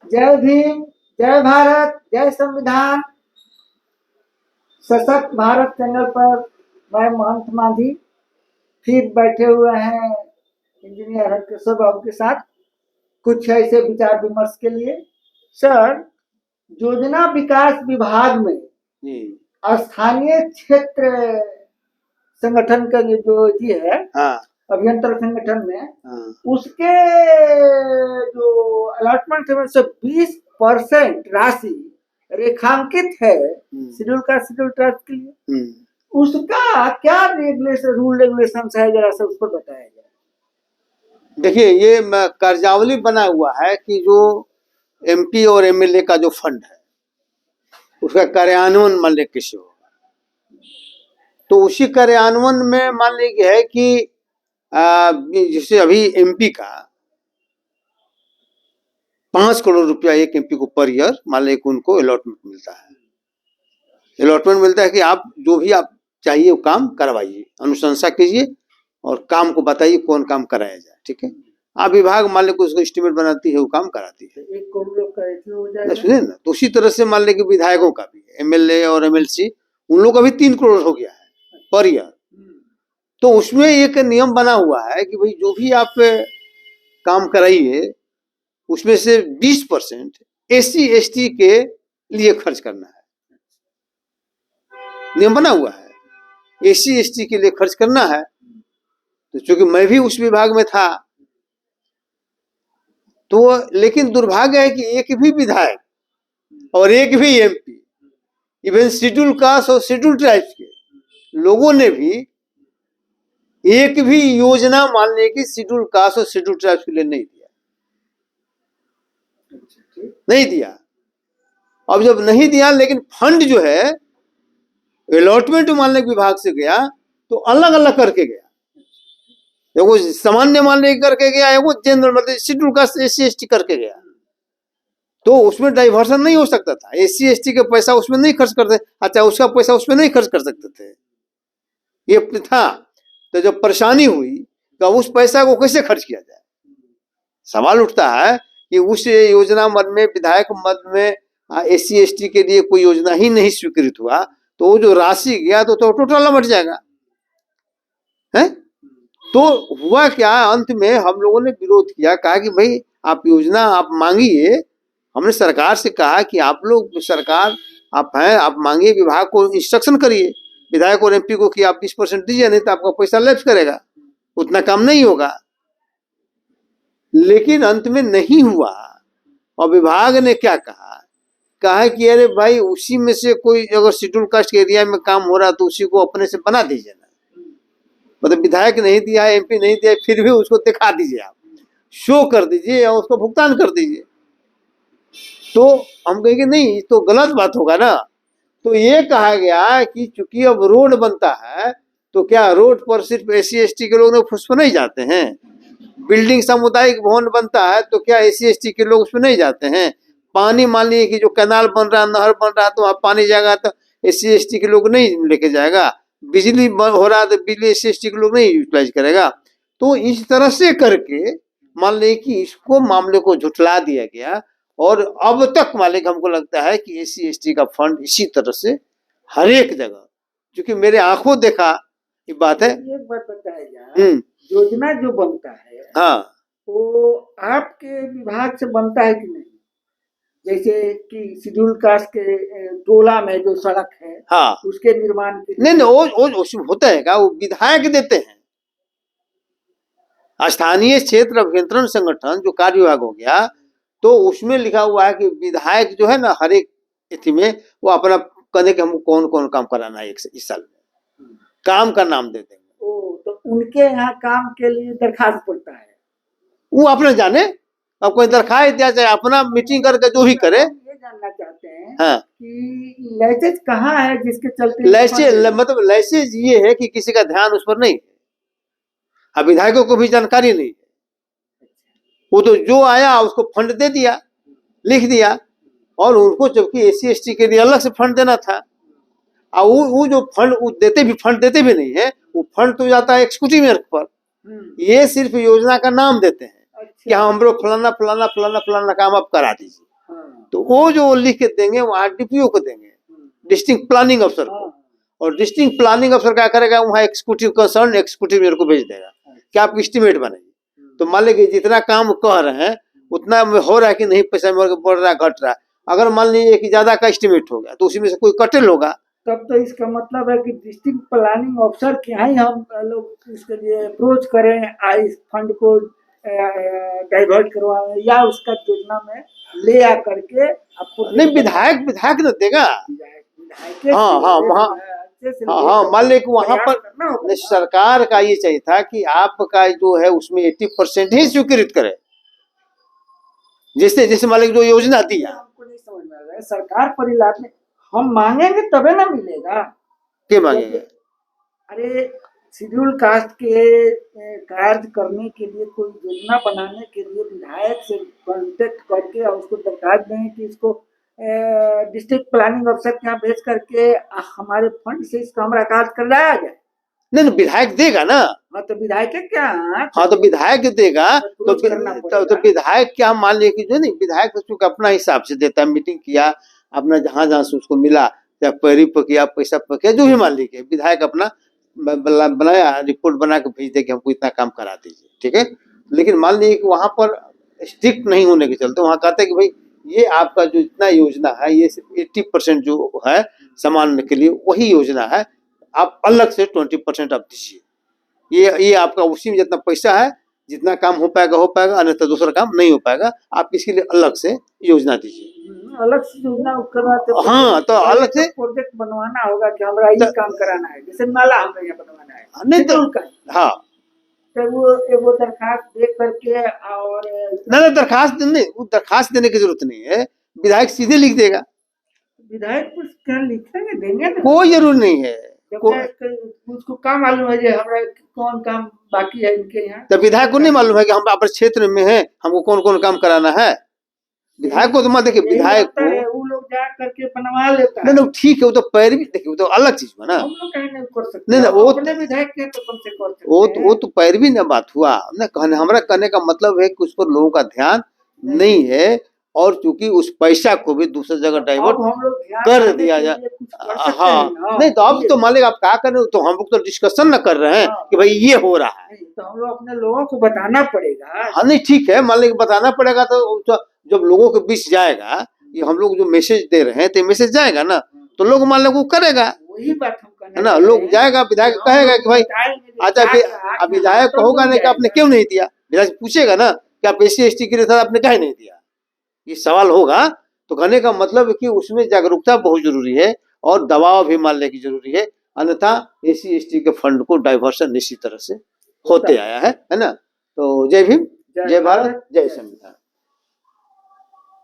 जय भीम, जय भारत, जय संविधान। सशक्त भारत चैनल पर मैं महंत मांझी फिर बैठे हुए हैं इंजीनियर हरकिशोर बाबू के साथ कुछ ऐसे विचार विमर्श के लिए। सर, योजना विकास विभाग में स्थानीय क्षेत्र संगठन का ये है, हाँ, अभियंत्रण संगठन में हाँ, उसके जो अलॉटमेंट है उससे 20% राशि रेखांकित है शेड्यूल कास्ट शेड्यूल ट्राइब के लिए। उसका क्या रेगुलेशन रूल रेगुलेशन है, जरा सा उस पर बताया जाए। देखिए ये कार्यावली बना हुआ है कि जो एमपी और एमएलए का जो फंड है उसका कार्यान्वयन मान लीजिए किसी होगा, तो उसी कार्यान्वयन में मान लीजिए है कि जैसे अभी एमपी का 5 करोड़ रुपया एक एमपी को पर ईयर मान लीजिए उनको अलॉटमेंट मिलता है। अलॉटमेंट मिलता है कि आप जो भी आप चाहिए वो काम करवाइए, अनुशंसा कीजिए और काम को बताइए कौन काम कराया जाए। ठीक है, आप विभाग मान लीजिए उसको एस्टिमेट बनाती है, वो काम कराती है। 1 करोड़ का हो जाएगा। सुनिए ना, तो उसी तरह से मान लीजिए विधायकों का भी, एमएलए और एमएलसी, उन लोग का भी 3 करोड़ हो गया है पर ईयर। तो उसमें एक नियम बना हुआ है कि भाई जो भी आप काम कराइए उसमें से 20% एससी एसटी के लिए खर्च करना है। नियम बना हुआ है एससी एसटी के लिए खर्च करना है। तो चूंकि मैं भी उस विभाग में था, तो लेकिन दुर्भाग्य है कि एक भी विधायक और एक भी एमपी, इवन शेड्यूल कास्ट और शेड्यूल ट्राइब्स के लोगों ने भी एक भी योजना मान ली कि शेड्यूल कास्ट और शेड्यूल ट्राइब्स के लिए नहीं दिया, नहीं दिया। अब जब नहीं दिया, लेकिन फंड जो है अलॉटमेंट मान लीजिए विभाग से गया तो अलग अलग करके गया। एगो सामान्य मान लीजिए करके गया, एगो जनरल मतलब शेड्यूल कास्ट एससी एसटी करके गया। तो उसमें डाइवर्सन नहीं हो सकता था, एससी एसटी का पैसा उसमें नहीं खर्च करते, अच्छा उसका पैसा उसमें नहीं खर्च कर सकते थे, ये था। तो जब परेशानी हुई तो उस पैसा को कैसे खर्च किया जाए, सवाल उठता है कि उस योजना मद में, विधायक मद में एससी एसटी के लिए कोई योजना ही नहीं स्वीकृत हुआ, तो वो जो राशि गया तो टोटल लौट जाएगा है। तो हुआ क्या, अंत में हम लोगों ने विरोध किया, कहा कि भाई आप योजना आप मांगिए। हमने सरकार से कहा कि आप लोग सरकार आप हैं, आप मांगिए, विभाग को इंस्ट्रक्शन करिए विधायक और एमपी को कि आप 20% दीजिए, नहीं तो आपका पैसा लैप्स करेगा, उतना काम नहीं होगा। लेकिन अंत में नहीं हुआ और विभाग ने क्या कहा, कहा कि अरे भाई उसी में से कोई अगर शेड्यूल कास्ट के एरिया में काम हो रहा तो उसी को अपने से बना दीजिए ना, मतलब विधायक नहीं दिया, एमपी नहीं दिया, फिर भी उसको दिखा दीजिए, आप शो कर दीजिए और उसको भुगतान कर दीजिए। तो हम कहेंगे नहीं, तो गलत बात होगा ना। तो ये कहा गया कि चूंकि अब रोड बनता है तो क्या रोड पर सिर्फ एससी एसटी के लोग उसमें नहीं जाते हैं, बिल्डिंग सामुदायिक भवन बनता है तो क्या एससी एसटी के लोग उसमें नहीं जाते हैं, पानी मान लीजिए कि जो कैनाल बन रहा है, नहर बन रहा है, तो वहाँ पानी जाएगा तो एससी एसटी के लोग नहीं लेके जाएगा, बिजली हो रहा है तो बिजली एससी एसटी के लोग नहीं यूटिलाइज करेगा। तो इस तरह से करके मान लीजिए कि इसको मामले को झुठला दिया गया। और अब तक मालिक हमको लगता है कि एससी एसटी का फंड इसी तरह से हर एक जगह, क्योंकि मेरे आंखों देखा ये बात है। एक बात बताया जाए, योजना जो बनता है हाँ, वो आपके विभाग से बनता है कि नहीं? जैसे कि शेड्यूल कास्ट के टोला में जो सड़क है, हाँ, उसके निर्माण के लिए नहीं वो होता है क्या, वो विधायक देते हैं। स्थानीय क्षेत्र अभियंत्रण संगठन जो कार्य विभाग हो गया, तो उसमें लिखा हुआ है कि विधायक जो है ना हर एक स्थिति में वो अपना कहने कि हमको कौन कौन काम कराना है इस साल में, काम का नाम दे देंगे। तो उनके यहाँ काम के लिए दरखास्त पड़ता है, वो अपने जाने, अब कोई दरखास्त दिया जाए, अपना मीटिंग करके जो भी करे। ये जानना चाहते हैं हाँ, कि लाइसेंस कहाँ है जिसके चलते लाइसेंस मतलब लाइसेंस ये है कि किसी का ध्यान उस पर नहीं है, अब विधायकों को भी जानकारी नहीं है, वो तो जो आया उसको फंड दे दिया, लिख दिया, और उनको जबकि एससी एसटी के लिए अलग से फंड देना था। और वो जो फंड देते भी नहीं है, वो फंड तो जाता है एग्जीक्यूटिव मेयर पर, ये सिर्फ योजना का नाम देते हैं कि हाँ हम लोग फलाना फलाना फलाना फलाना काम आप करा दीजिए। तो वो जो लिख के देंगे वहां डीपीओ को देंगे, डिस्ट्रिक्ट प्लानिंग अफसर को, हाँ, और डिस्ट्रिक्ट प्लानिंग अफसर क्या करेगा, वहाँ एग्जीक्यूटिव कंसर्न एग्जीक्यूटिव मेरे को भेज देगा कि आप एस्टिमेट बनाइए। तो मान लीजिए जितना काम कह रहे हैं उतना में हो रहा है कि नहीं, पैसा मेरे को बढ़ रहा है घट रहा है। अगर मान लीजिए कि ज्यादा का एस्टिमेट हो गया तो उसी में से कोई कटेल होगा। तब तो इसका मतलब है कि डिस्ट्रिक्ट प्लानिंग ऑफिसर के यहाँ ही हम लोग इसके लिए अप्रोच करें, इस फंड को डाइवर्ट करवाएं या उसका योजना में ले आ करके आपको नहीं, विधायक विधायक न देगा। विधायक हाँ हाँ वहाँ, हाँ हाँ मान लीजिए कि वहाँ पर नहीं, सरकार का ये चाहिए था कि आपका जो है उसमें 80% ही स्वीकृत करे, जैसे जैसे मान लीजिए जो योजना दी है। हमको नहीं समझ में आ रहा है, सरकार पर लाभ में हम मांगेंगे तबे ना मिलेगा। क्या मांगेंगे? अरे शेड्यूल कास्ट के कार्य करने के लिए, कोई योजना बनाने के लिए विधायक से कांटेक्ट करके और उसको दरखास्त दें कि इसको डिस्ट्रिक्ट प्लानिंग अफसर के यहाँ भेज करके हमारे फंड से इसका हमारा कार्य करवाया जाए। नहीं नहीं, विधायक देगा ना। हाँ तो विधायक क्या, हाँ तो विधायक देगा तो करना तो विधायक क्या मान लिया कि जो नहीं, विधायक तो चूंकि अपना हिसाब से देता है, मीटिंग किया अपना जहां जहां से उसको मिला, या पैरी पर किया, पैसा पर किया, जो भी मान लीजिए विधायक अपना बनाया, रिपोर्ट बना के भेज दे कि हमको इतना काम करा दीजिए, ठीक है। लेकिन मान लीजिए कि वहां पर स्ट्रिक्ट नहीं होने के चलते वहां कहते हैं कि भाई ये आपका जो इतना योजना है ये सिर्फ 80% जो है सामान्य के लिए वही योजना है, आप अलग से 20% आप दीजिए। ये आपका उसी में जितना पैसा है, जितना काम हो पाएगा, अन्यथा दूसरा काम नहीं हो पाएगा, आप इसके लिए अलग से योजना दीजिए। अलग से योजना करवाते। हाँ तो अलग से प्रोजेक्ट बनवाना होगा कि हमारा ये काम कराना है, जैसे नाला हमें यहाँ बनवाना है, नहीं तो हाँ तो वो दरखास्त दे करके और ना दरखास्त नहीं, वो दरखास्त देने की जरूरत नहीं है, विधायक सीधे लिख देगा। विधायक कुछ क्या लिखेंगे देंगे ना, कोई जरूर नहीं है। उसको काम मालूम है जो हमारा कौन काम बाकी है इनके यहाँ, तो विधायक को नहीं मालूम है कि हम अपने क्षेत्र में हैं, हमको कौन कौन काम कराना है। विधायक को तो मत देखिए, विधायक को वो लोग जा करके बनवा लेता है। नहीं ठीक है, वो तो पैरवी देखिए, वो तो अलग चीज है ना, हम लोग कहीं नहीं कर सकते। नहीं वो अपने विधायक के तो कम से कर सकते वो तो पैरवी ना बात हुआ ना, कहने हमारा कहने का मतलब है कि उस पर लोगों का ध्यान नहीं है, और चूंकि उस पैसा को भी दूसरी जगह डाइवर्ट कर दिया जाए। हाँ नहीं तो अब तो मान लीजिए आप क्या कर रहे हो, तो हम लोग तो डिस्कशन न कर रहे हैं कि भाई ये हो रहा है, तो हम लोग अपने लोगों को बताना पड़ेगा। हाँ नहीं ठीक है, मान लीजिए बताना पड़ेगा, तो जब लोगों के बीच जाएगा, ये हम लोग जो मैसेज दे रहे हैं तो मैसेज जाएगा ना, तो लोग मान लो करेगा, वही बात हम है ना, लोग जाएगा, विधायक कहेगा कि भाई अच्छा, अब विधायक होगा नहीं कि आपने क्यों नहीं दिया, विधायक पूछेगा ना कि आप SC/ST के लिए था आपने कहीं नहीं दिया, ये सवाल होगा। तो कहने का मतलब है कि उसमें जागरूकता बहुत जरूरी है और दबाव भी मानने की जरूरी है, अन्यथा SC/ST के फंड को डाइवर्सन इसी तरह से होते आया है ना। तो जय भीम, जय भारत, जय संविधान।